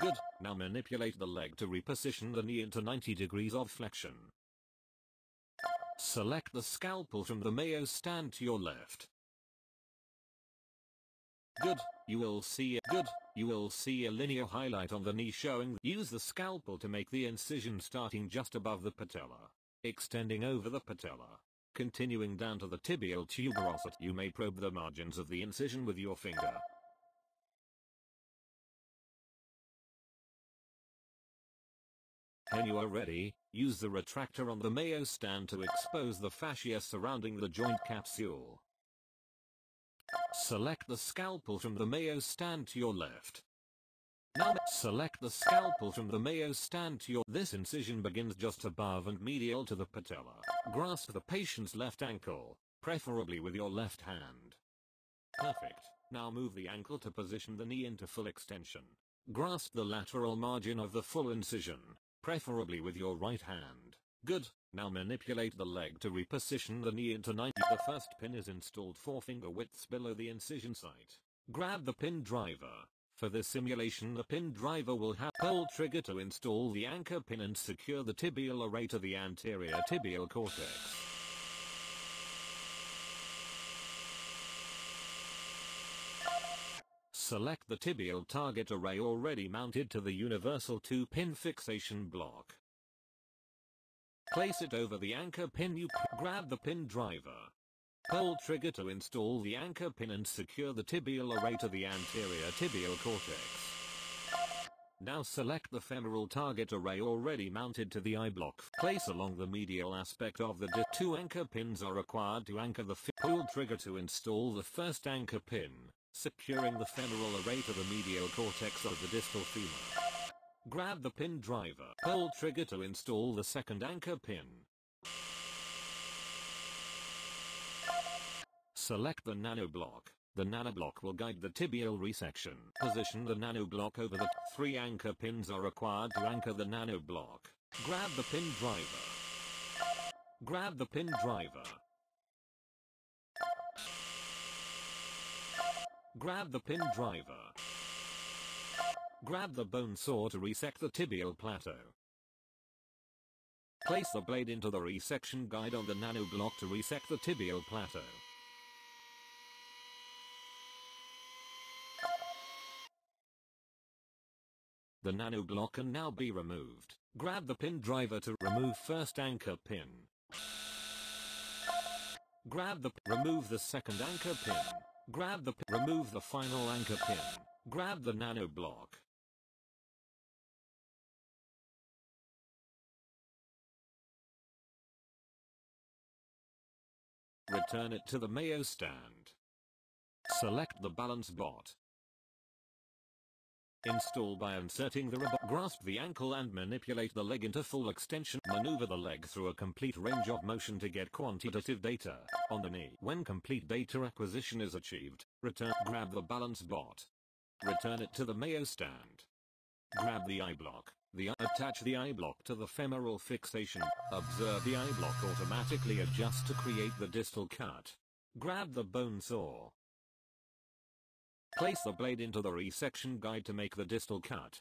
Good, now manipulate the leg to reposition the knee into 90 degrees of flexion. Select the scalpel from the Mayo stand to your left. Good, you will see a linear highlight on the knee showing. Use the scalpel to make the incision starting just above the patella, extending over the patella, continuing down to the tibial tuberosity. You may probe the margins of the incision with your finger. When you are ready, use the retractor on the Mayo stand to expose the fascia surrounding the joint capsule. Select the scalpel from the Mayo stand to your left. Now select the scalpel from the Mayo stand to your. This incision begins just above and medial to the patella. Grasp the patient's left ankle, preferably with your left hand. Perfect. Now move the ankle to position the knee into full extension. Grasp the lateral margin of the full incision, preferably with your right hand. Good, now manipulate the leg to reposition the knee into 90. The first pin is installed 4 finger widths below the incision site. Grab the pin driver. For this simulation, the pin driver will have pull trigger to install the anchor pin and secure the tibial array to the anterior tibial cortex. Select the tibial target array already mounted to the universal 2-pin fixation block. Place it over the anchor pin. Grab the pin driver. Pull trigger to install the anchor pin and secure the tibial array to the anterior tibial cortex. Now select the femoral target array already mounted to the eye block. Place along the medial aspect of the disc. 2 anchor pins are required to anchor the pull trigger to install the first anchor pin, securing the femoral array to the medial cortex of the distal femur. Grab the pin driver. Pull trigger to install the second anchor pin. Select the nanoblock. The nanoblock will guide the tibial resection. Position the nanoblock over the 3 anchor pins are required to anchor the nanoblock. Grab the pin driver. Grab the pin driver. Grab the pin driver. Grab the bone saw to resect the tibial plateau. Place the blade into the resection guide on the nanoblock to resect the tibial plateau. The nanoblock can now be removed. Grab the pin driver to remove first anchor pin. Remove the second anchor pin. Remove the final anchor pin. Grab the nanoblock. Return it to the Mayo stand. Select the balance bot. Install by inserting the rubber. Grasp the ankle and manipulate the leg into full extension. Maneuver the leg through a complete range of motion to get quantitative data on the knee. When complete data acquisition is achieved, grab the balance bot. Return it to the Mayo stand. Grab the eye block. Attach the eye block to the femoral fixation. Observe the eye block automatically adjust to create the distal cut. Grab the bone saw. Place the blade into the resection guide to make the distal cut.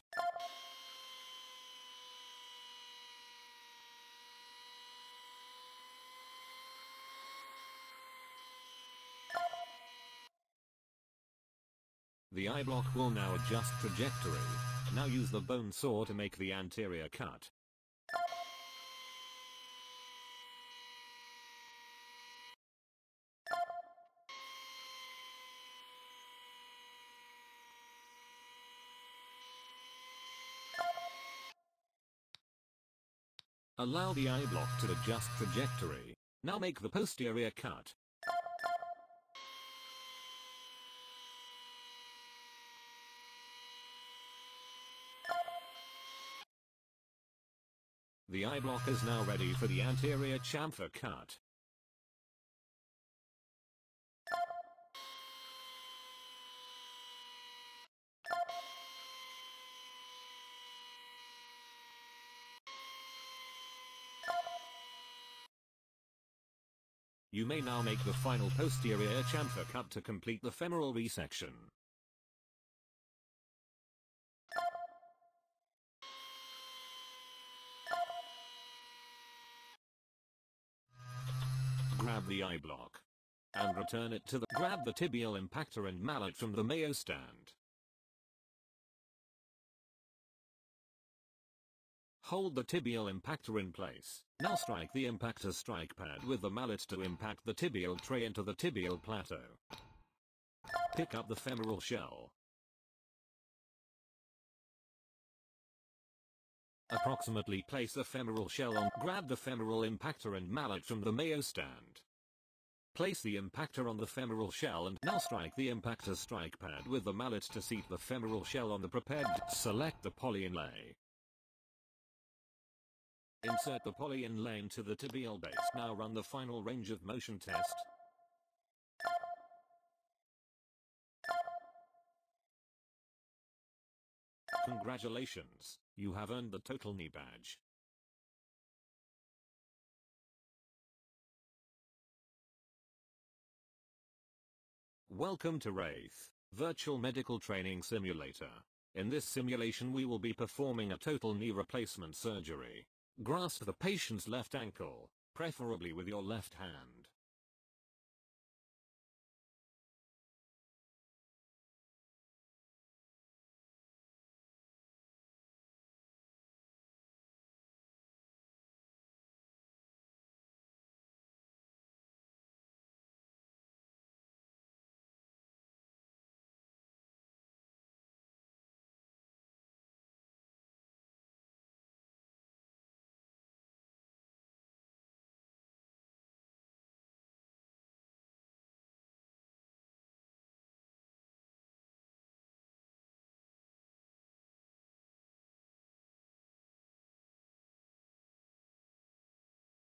The eye block will now adjust trajectory. Now use the bone saw to make the anterior cut. Allow the eye block to adjust trajectory. Now make the posterior cut. The eye block is now ready for the anterior chamfer cut. You may now make the final posterior chamfer cut to complete the femoral resection. grab the eye block and return it to the grab the tibial impactor and mallet from the Mayo stand. Hold the tibial impactor in place. Now strike the impactor strike pad with the mallet to impact the tibial tray into the tibial plateau. Pick up the femoral shell. Approximately place the femoral shell on. Grab the femoral impactor and mallet from the Mayo stand. Place the impactor on the femoral shell and now strike the impactor strike pad with the mallet to seat the femoral shell on the prepared. Select the poly inlay. Insert the poly inlay into the tibial base. Now run the final range of motion test. Congratulations, you have earned the Total Knee Badge. Welcome to Wraith, Virtual Medical Training Simulator. In this simulation we will be performing a total knee replacement surgery. Grasp the patient's left ankle, preferably with your left hand.